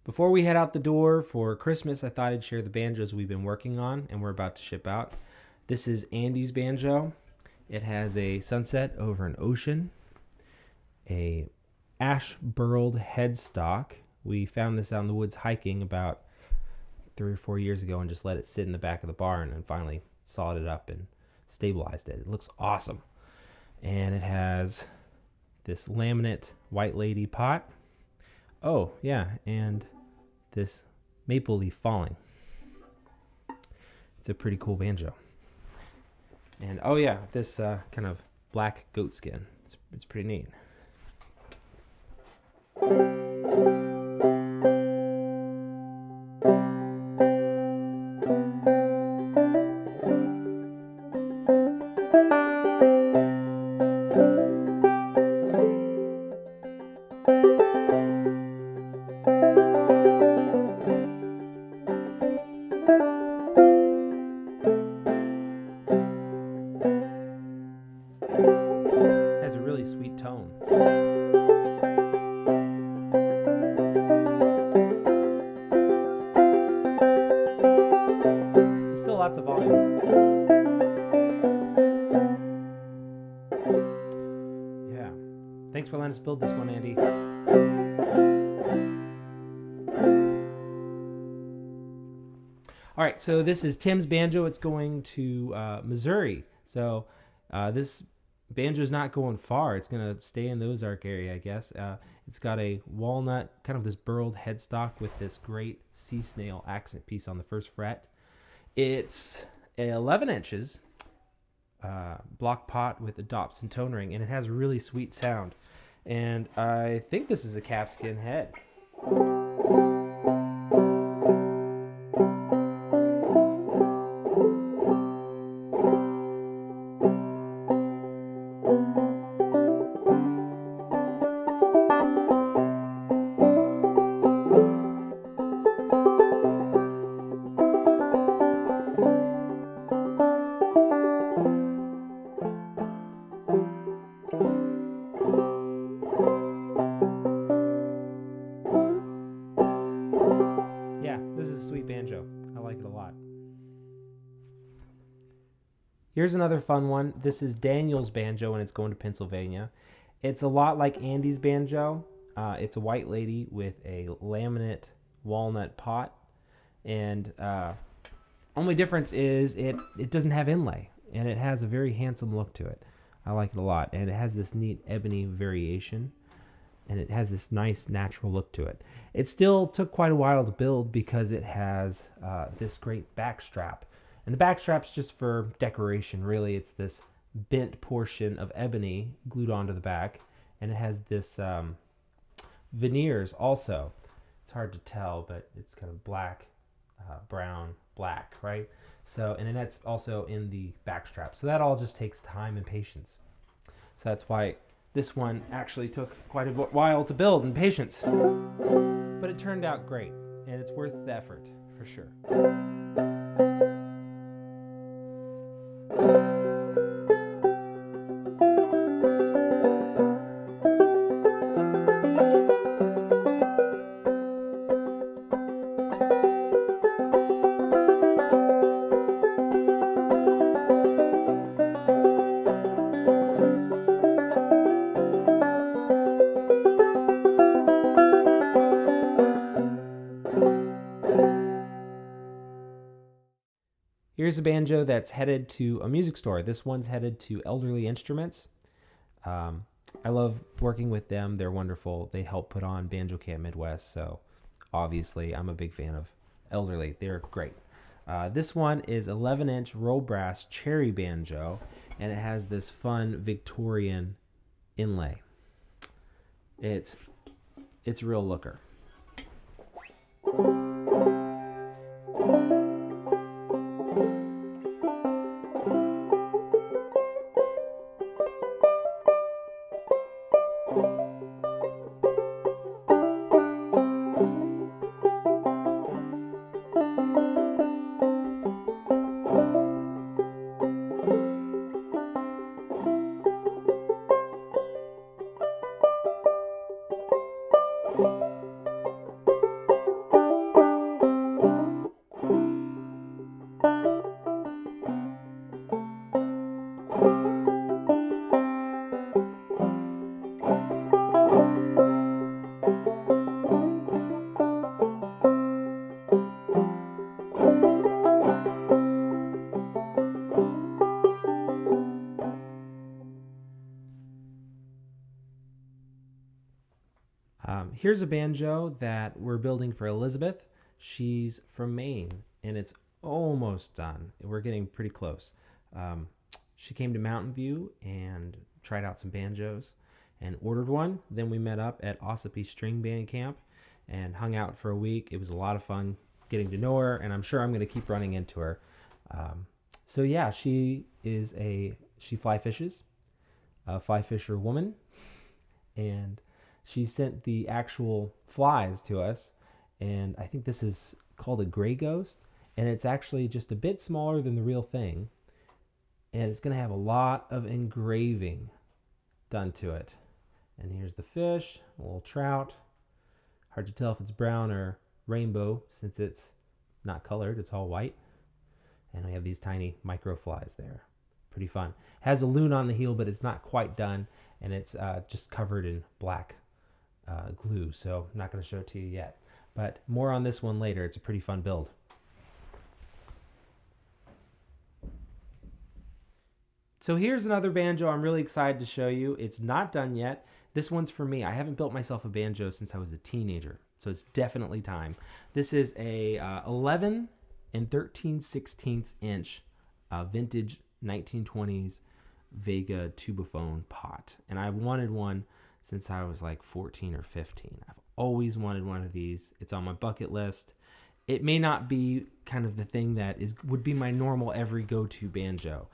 Before we head out the door for Christmas, I thought I'd share the banjos we've been working on and we're about to ship out. This is Andy's banjo. It has a sunset over an ocean, a ash burled headstock. We found this out in the woods hiking about 3 or 4 years ago and just let it sit in the back of the barn and finally sawed it up and stabilized it. It looks awesome. And it has this laminate white lady pot. Oh, yeah, and this maple leaf falling. It's a pretty cool banjo. And oh yeah, this kind of black goat skin. It's pretty neat. Has a really sweet tone. There's still lots of volume. Yeah. Thanks for letting us build this one, Andy. All right, so this is Tim's banjo. It's going to Missouri. So this banjo is not going far. It's going to stay in the Ozark area, I guess. It's got a walnut, kind of this burled headstock with this great sea snail accent piece on the first fret. It's 11 inches block pot with a Dobson tone ring, and it has a really sweet sound. And I think this is a calfskin head. Yeah, this is a sweet banjo. I like it a lot. Here's another fun one. This is Daniel's banjo and it's going to Pennsylvania. It's a lot like Andy's banjo. It's a white lady with a laminate walnut pot. And only difference is it doesn't have inlay. And it has a very handsome look to it. I like it a lot. And it has this neat ebony variation. And it has this nice natural look to it. It still took quite a while to build because it has this great back strap. And the back strap's just for decoration, really. It's this bent portion of ebony glued onto the back. And it has this veneers also. It's hard to tell, but it's kind of black, brown, black, right? So, and then that's also in the back strap. So that all just takes time and patience. So that's why this one actually took quite a while to build and patience. But it turned out great, and it's worth the effort, for sure. Here's a banjo that's headed to a music store. This one's headed to Elderly Instruments. I love working with them. They're wonderful. They help put on Banjo Camp Midwest, so obviously I'm a big fan of Elderly. They're great. This one is 11-inch roll brass cherry banjo, and it has this fun Victorian inlay. It's a real looker. here's a banjo that we're building for Elizabeth. She's from Maine, and it's almost done. We're getting pretty close. Um, she came to Mountain View and tried out some banjos and ordered one. Then we met up at Ossipee String Band Camp and hung out for a week. It was a lot of fun getting to know her, and I'm sure I'm going to keep running into her. So yeah, she fly fishes, a fly fisher woman, and she sent the actual flies to us. And I think this is called a gray ghost, and it's actually just a bit smaller than the real thing, and it's going to have a lot of engraving done to it. And here's the fish, a little trout. Hard to tell if it's brown or rainbow since it's not colored, it's all white. And we have these tiny micro flies there. Pretty fun. Has a loon on the heel, but it's not quite done, and it's just covered in black glue, so I'm not going to show it to you yet. But more on this one later. It's a pretty fun build. So here's another banjo I'm really excited to show you. It's not done yet. This one's for me. I haven't built myself a banjo since I was a teenager, so it's definitely time. This is a 11 and 13/16 inch vintage 1920s Vega tubaphone pot. And I've wanted one since I was like 14 or 15. I've always wanted one of these. It's on my bucket list. It may not be kind of the thing that would be my normal every go-to banjo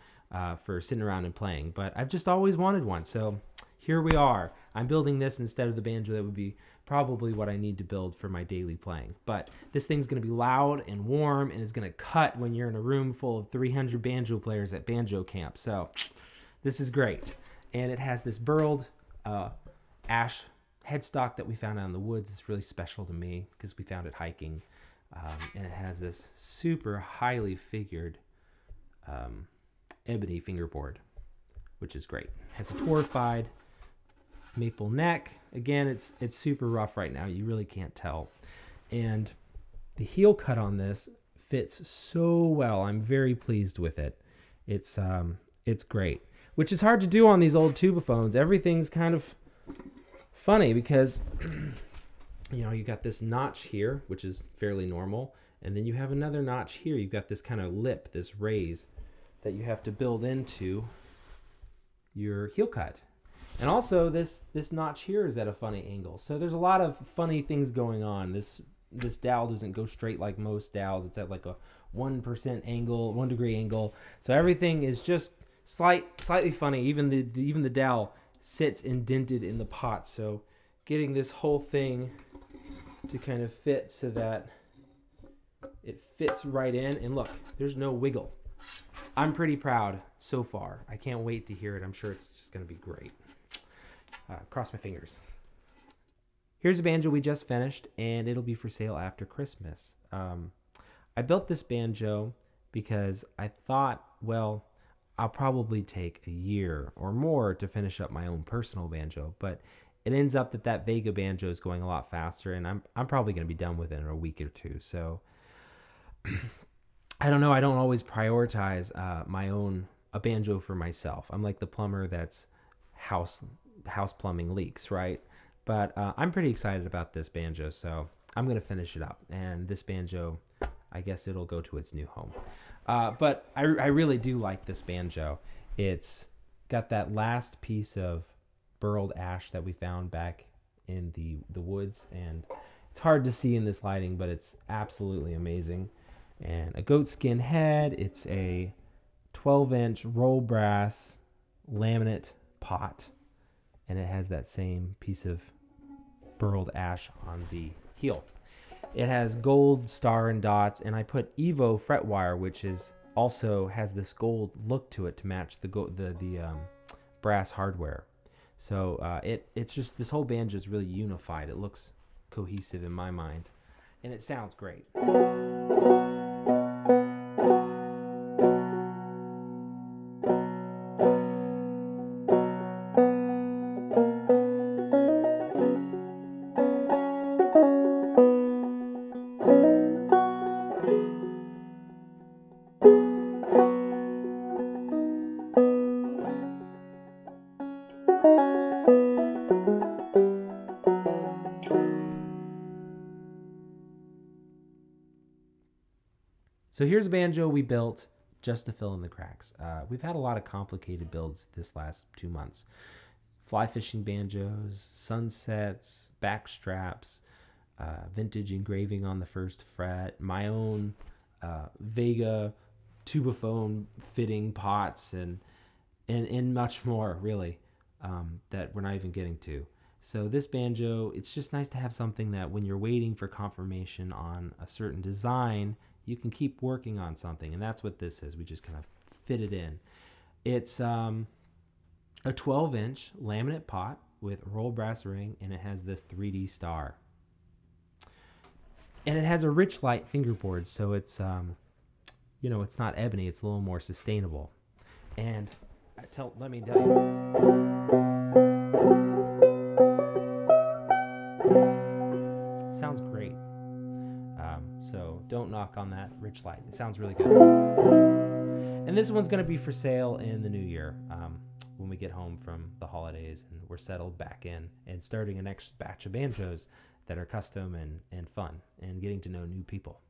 for sitting around and playing, but I've just always wanted one. So here we are. I'm building this instead of the banjo that would be probably what I need to build for my daily playing. But this thing's going to be loud and warm, and it's going to cut when you're in a room full of 300 banjo players at banjo camp. So this is great. And it has this burled ash headstock that we found out in the woods. It's really special to me because we found it hiking. And it has this super highly figured ebony fingerboard, which is great. It has a torrefied maple neck. Again, it's super rough right now. You really can't tell. And the heel cut on this fits so well. I'm very pleased with it. It's great, which is hard to do on these old tubaphones. Everything's kind of funny because you got this notch here, which is fairly normal, and then you have another notch here. You've got this kind of lip, this raise that you have to build into your heel cut. And also this notch here is at a funny angle. So there's a lot of funny things going on. This dowel doesn't go straight like most dowels. It's at like a 1% angle, 1 degree angle. So everything is just slightly funny. Even the dowel sits indented in the pot. So getting this whole thing to kind of fit so that it fits right in. And look, there's no wiggle. I'm pretty proud so far. I can't wait to hear it. I'm sure it's just going to be great. Cross my fingers. Here's a banjo we just finished, and it'll be for sale after Christmas. I built this banjo because I thought, well, I'll probably take a year or more to finish up my own personal banjo, but it ends up that Vega banjo is going a lot faster, and I'm probably going to be done with it in a week or two. So I don't know. I don't always prioritize a banjo for myself. I'm like the plumber that's house plumbing leaks, right? But I'm pretty excited about this banjo, so I'm going to finish it up. And this banjo, I guess it'll go to its new home. But I really do like this banjo. It's got that last piece of burled ash that we found back in the woods, and it's hard to see in this lighting, but it's absolutely amazing. And a goatskin head. It's a 12-inch roll brass laminate pot, and it has that same piece of burled ash on the heel. It has gold star and dots, and I put Evo fret wire, which also has this gold look to it to match the brass hardware. So it's just, this whole banjo is really unified. It looks cohesive in my mind, and it sounds great. So here's a banjo we built just to fill in the cracks. We've had a lot of complicated builds this last 2 months. Fly fishing banjos, sunsets, back straps, vintage engraving on the first fret, my own Vega tubaphone fitting pots, and much more, really, that we're not even getting to. So this banjo, it's just nice to have something that when you're waiting for confirmation on a certain design, you can keep working on something, and that's what this is. We just kind of fit it in. It's a 12-inch laminate pot with a roll brass ring, and it has this 3D star. And it has a rich light fingerboard, so it's it's not ebony. It's a little more sustainable. And let me tell you, it sounds great. So don't knock on that rich light. It sounds really good. And this one's going to be for sale in the new year, when we get home from the holidays and we're settled back in and starting a next batch of banjos that are custom and fun and getting to know new people.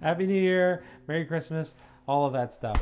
Happy New Year, Merry Christmas, all of that stuff.